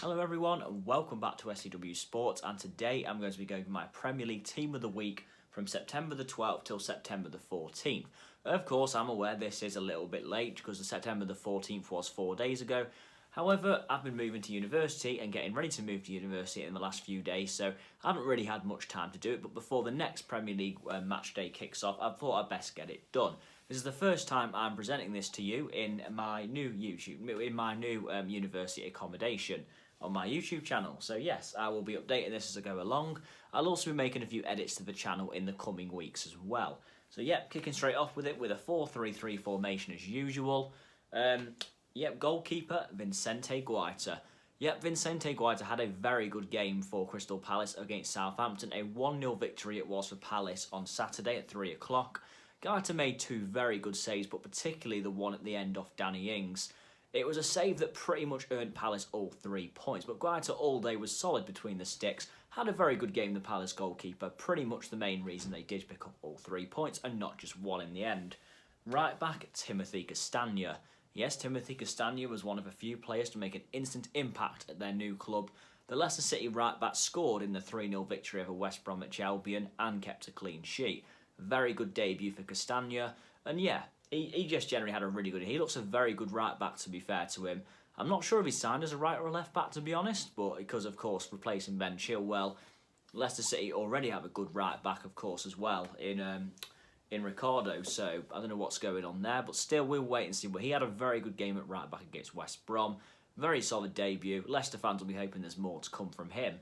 Hello everyone and welcome back to STW Sports, and today I'm going to be going with my Premier League Team of the Week from September the 12th till September the 14th. Of course, I'm aware this is a little bit late because the September the 14th was 4 days ago. However, I've been moving to university and getting ready to move to university in the last few days, so I haven't really had much time to do it, but before the next Premier League match day kicks off, I thought I'd best get it done. This is the first time I'm presenting this to you in my new university accommodation on my YouTube channel. So yes, I will be updating this as I go along. I'll also be making a few edits to the channel in the coming weeks as well. So yep, kicking straight off with it with a 4-3-3 formation as usual. Goalkeeper Vicente Guaita. Yep, Vicente Guaita had a very good game for Crystal Palace against Southampton. A 1-0 victory it was for Palace on Saturday at 3 o'clock. Guaita made two very good saves, but particularly the one at the end off Danny Ings. It was a save that pretty much earned Palace all 3 points, but Guaita all day was solid between the sticks, had a very good game, the Palace goalkeeper, pretty much the main reason they did pick up all 3 points and not just one in the end. Right back, Timothy Castagna. Yes, Timothy Castagna was one of a few players to make an instant impact at their new club. The Leicester City right back scored in the 3-0 victory over West Bromwich Albion and kept a clean sheet. Very good debut for Castagna, and yeah, he just generally had a really good... He looks a very good right back, to be fair to him. I'm not sure if he's signed as a right or a left back, to be honest, but because, of course, replacing Ben Chilwell, Leicester City already have a good right back, of course, as well in Ricardo, so I don't know what's going on there, but still, we'll wait and see. But he had a very good game at right back against West Brom. Very solid debut. Leicester fans will be hoping there's more to come from him.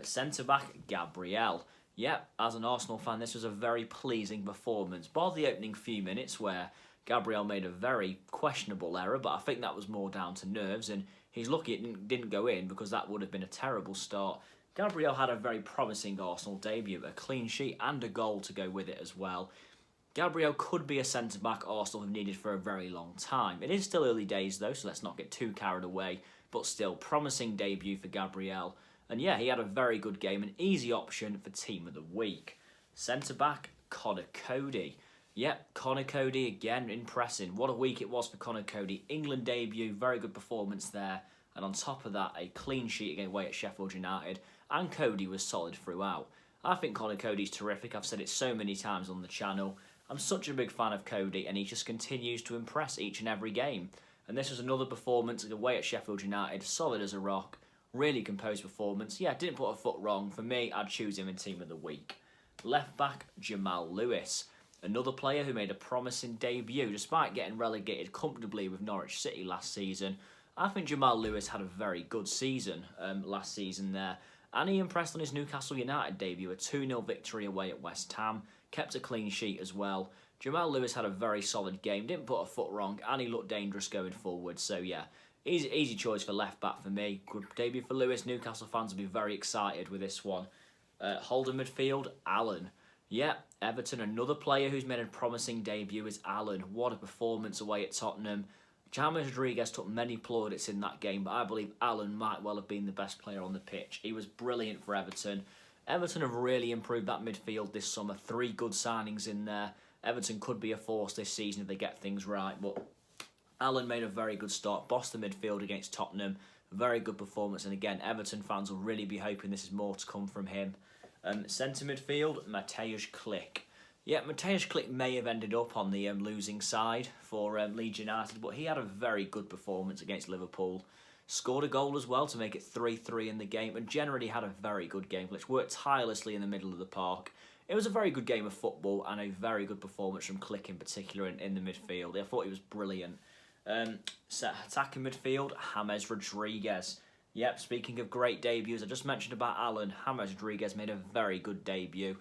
Centre-back, Gabriel. Yep, as an Arsenal fan, this was a very pleasing performance, bar the opening few minutes where Gabriel made a very questionable error, but I think that was more down to nerves, and he's lucky it didn't go in because that would have been a terrible start. Gabriel had a very promising Arsenal debut, a clean sheet and a goal to go with it as well. Gabriel could be a centre-back Arsenal have needed for a very long time. It is still early days though, so let's not get too carried away, but still, promising debut for Gabriel. And yeah, he had a very good game, an easy option for Team of the Week. Centre-back, Connor Cody. Yep, Connor Cody again, impressing. What a week it was for Connor Cody. England debut, very good performance there. And on top of that, a clean sheet again away at Sheffield United. And Cody was solid throughout. I think Connor Cody's terrific. I've said it so many times on the channel. I'm such a big fan of Cody, and he just continues to impress each and every game. And this was another performance away at Sheffield United, solid as a rock. Really composed performance. Yeah, didn't put a foot wrong. For me, I'd choose him in Team of the Week. Left back, Jamal Lewis. Another player who made a promising debut despite getting relegated comfortably with Norwich City last season. I think Jamal Lewis had a very good season last season there. And he impressed on his Newcastle United debut, a 2-0 victory away at West Ham. Kept a clean sheet as well. Jamal Lewis had a very solid game, didn't put a foot wrong, and he looked dangerous going forward. So yeah, easy choice for left back for me. Good debut for Lewis. Newcastle fans will be very excited with this one. Holding midfield, Allen. Yeah, Everton, another player who's made a promising debut is Allen. What a performance away at Tottenham. James Rodriguez took many plaudits in that game, but I believe Allen might well have been the best player on the pitch. He was brilliant for Everton. Everton have really improved that midfield this summer. 3 good signings in there. Everton could be a force this season if they get things right, but Allen made a very good start. Bossed the midfield against Tottenham. Very good performance, and again, Everton fans will really be hoping this is more to come from him. Centre midfield, Mateusz Klich. Yeah, Mateusz Klich may have ended up on the losing side for Leeds United, but he had a very good performance against Liverpool. Scored a goal as well to make it 3-3 in the game, and generally had a very good game, which worked tirelessly in the middle of the park. It was a very good game of football, and a very good performance from Klich in particular in the midfield. I thought he was brilliant. Attacking midfield, James Rodriguez. Yep, speaking of great debuts, I just mentioned about Allen. James Rodriguez made a very good debut.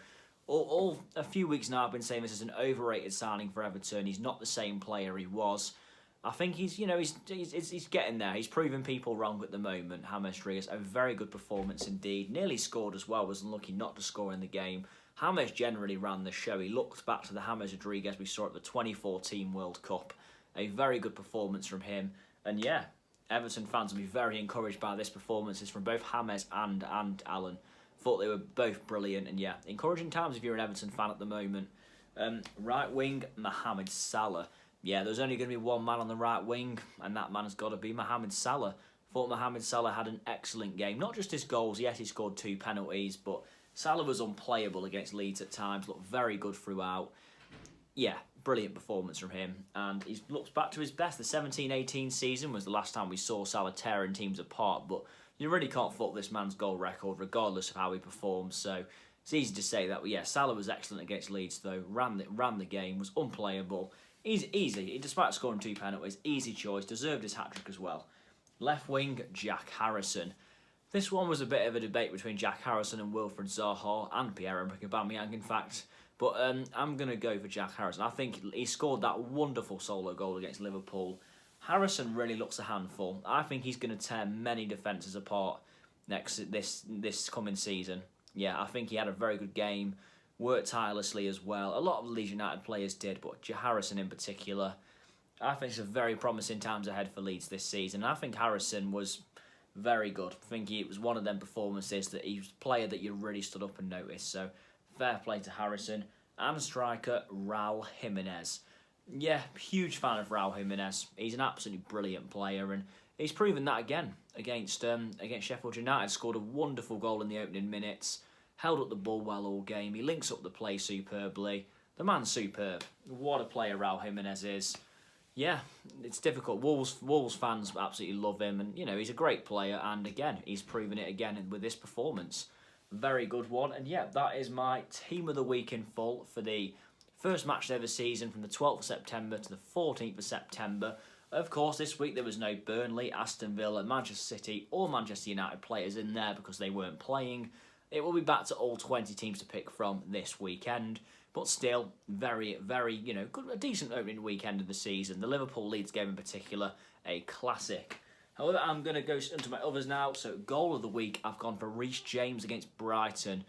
All a few weeks now I've been saying this is an overrated signing for Everton. He's not the same player he was. I think he's getting there. He's proving people wrong at the moment. James Rodriguez, a very good performance indeed. Nearly scored as well, was unlucky not to score in the game. James generally ran the show. He looked back to the James Rodriguez we saw at the 2014 World Cup. A very good performance from him. And yeah, Everton fans will be very encouraged by this performances from both James and Allen. Thought they were both brilliant, and yeah, encouraging times if you're an Everton fan at the moment. Right wing, Mohamed Salah. Yeah, there's only going to be one man on the right wing, and that man has got to be Mohamed Salah. Thought Mohamed Salah had an excellent game. Not just his goals, yes, he scored 2 penalties, but Salah was unplayable against Leeds at times, looked very good throughout. Yeah, brilliant performance from him. And he looks back to his best. The 17-18 season was the last time we saw Salah tearing teams apart, but you really can't fault this man's goal record, regardless of how he performs. So it's easy to say that. But yeah, Salah was excellent against Leeds, though. Ran the game, was unplayable. Easy, despite scoring 2 penalties, easy choice. Deserved his hat-trick as well. Left wing, Jack Harrison. This one was a bit of a debate between Jack Harrison and Wilfried Zaha and Pierre-Emerick Aubameyang, in fact. But I'm going to go for Jack Harrison. I think he scored that wonderful solo goal against Liverpool. Harrison really looks a handful. I think he's going to tear many defences apart this coming season. Yeah, I think he had a very good game. Worked tirelessly as well. A lot of Leeds United players did, but Harrison in particular. I think it's a very promising times ahead for Leeds this season. I think Harrison was very good. I think it was one of them performances that he was a player that you really stood up and noticed. So fair play to Harrison. And striker, Raul Jimenez. Yeah, huge fan of Raul Jimenez. He's an absolutely brilliant player, and he's proven that again against Sheffield United. Scored a wonderful goal in the opening minutes. Held up the ball well all game. He links up the play superbly. The man's superb. What a player Raul Jimenez is. Yeah, it's difficult. Wolves fans absolutely love him, and he's a great player. And again, he's proven it again with this performance. Very good one. And yeah, that is my team of the week in full for the first match day of the season from the 12th of September to the 14th of September. Of course, this week there was no Burnley, Aston Villa, Manchester City or Manchester United players in there because they weren't playing. It will be back to all 20 teams to pick from this weekend. But still, very, very, good, a decent opening weekend of the season. The Liverpool-Leeds game in particular, a classic. However, I'm going to go into my others now. So, goal of the week, I've gone for Reece James against Brighton.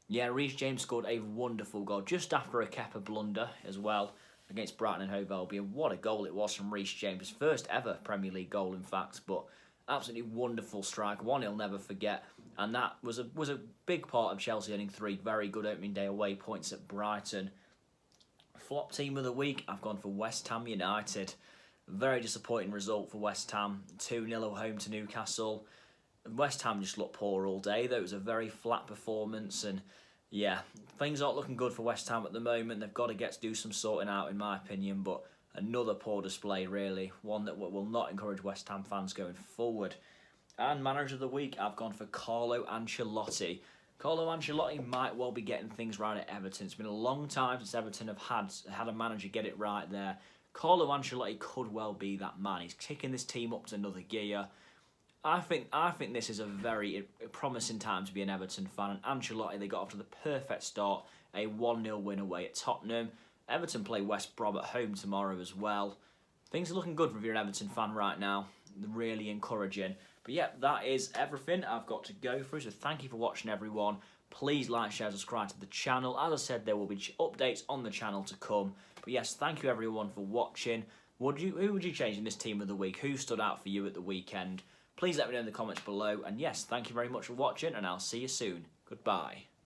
Yeah, Reece James scored a wonderful goal just after a Kepa blunder as well against Brighton and Hove Albion. What a goal it was from Reece James. His first ever Premier League goal, in fact. But absolutely wonderful strike. One he'll never forget. And that was a big part of Chelsea earning 3 very good opening day away points at Brighton. Flop team of the week, I've gone for West Ham United. Very disappointing result for West Ham. 2-0 at home to Newcastle. West Ham just looked poor all day, though. It was a very flat performance. And yeah, things aren't looking good for West Ham at the moment. They've got to do some sorting out, in my opinion. But another poor display, really. One that will not encourage West Ham fans going forward. And manager of the week, I've gone for Carlo Ancelotti. Carlo Ancelotti might well be getting things right at Everton. It's been a long time since Everton have had a manager get it right there. Carlo Ancelotti could well be that man. He's kicking this team up to another gear. I think this is a very promising time to be an Everton fan. And Ancelotti, they got off to the perfect start. A 1-0 win away at Tottenham. Everton play West Brom at home tomorrow as well. Things are looking good if you're an Everton fan right now. Really encouraging. But yeah, that is everything I've got to go through. So thank you for watching, everyone. Please like, share, subscribe to the channel. As I said, there will be updates on the channel to come. But yes, thank you everyone for watching. Who would you change in this team of the week? Who stood out for you at the weekend? Please let me know in the comments below. And yes, thank you very much for watching, and I'll see you soon. Goodbye.